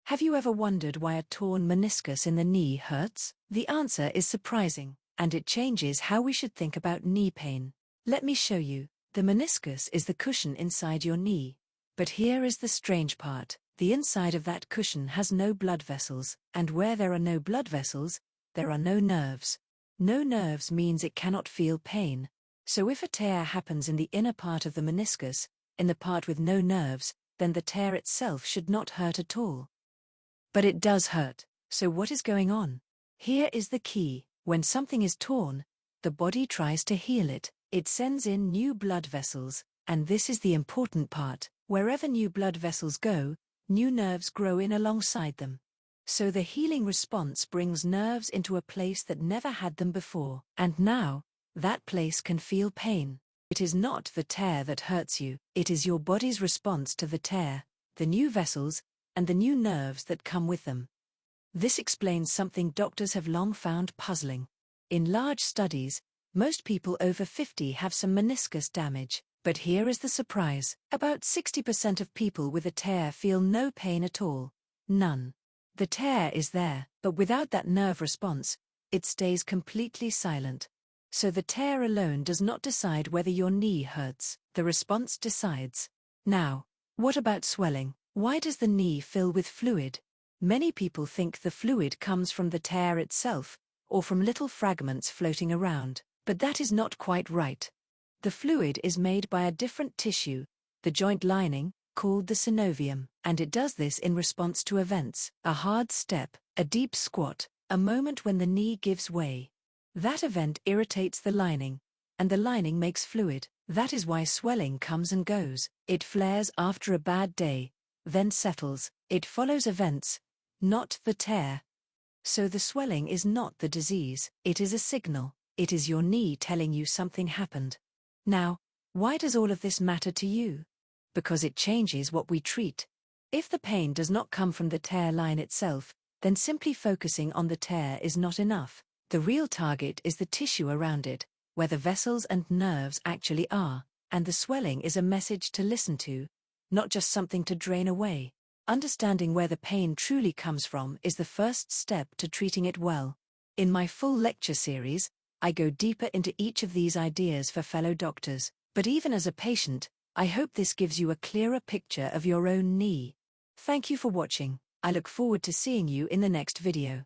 Have you ever wondered why a torn meniscus in the knee hurts? The answer is surprising, and it changes how we should think about knee pain. Let me show you. The meniscus is the cushion inside your knee. But here is the strange part. The inside of that cushion has no blood vessels, and where there are no blood vessels, there are no nerves. No nerves means it cannot feel pain. So if a tear happens in the inner part of the meniscus, in the part with no nerves, then the tear itself should not hurt at all. But it does hurt. So what is going on? Here is the key. When something is torn, the body tries to heal it. It sends in new blood vessels, and this is the important part. Wherever new blood vessels go, new nerves grow in alongside them. So the healing response brings nerves into a place that never had them before. And now, that place can feel pain. It is not the tear that hurts you, it is your body's response to the tear, the new vessels, and the new nerves that come with them. This explains something doctors have long found puzzling. In large studies, most people over 50 have some meniscus damage, but here is the surprise. About 60% of people with a tear feel no pain at all. None. The tear is there, but without that nerve response, it stays completely silent. So the tear alone does not decide whether your knee hurts, the response decides. Now, what about swelling? Why does the knee fill with fluid? Many people think the fluid comes from the tear itself, or from little fragments floating around, but that is not quite right. The fluid is made by a different tissue, the joint lining, called the synovium, and it does this in response to events, a hard step, a deep squat, a moment when the knee gives way. That event irritates the lining, and the lining makes fluid. That is why swelling comes and goes. It flares after a bad day, then settles. It follows events, not the tear. So the swelling is not the disease, it is a signal. It is your knee telling you something happened. Now, why does all of this matter to you? Because it changes what we treat. If the pain does not come from the tear line itself, then simply focusing on the tear is not enough. The real target is the tissue around it, where the vessels and nerves actually are, and the swelling is a message to listen to, not just something to drain away. Understanding where the pain truly comes from is the first step to treating it well. In my full lecture series, I go deeper into each of these ideas for fellow doctors, but even as a patient, I hope this gives you a clearer picture of your own knee. Thank you for watching. I look forward to seeing you in the next video.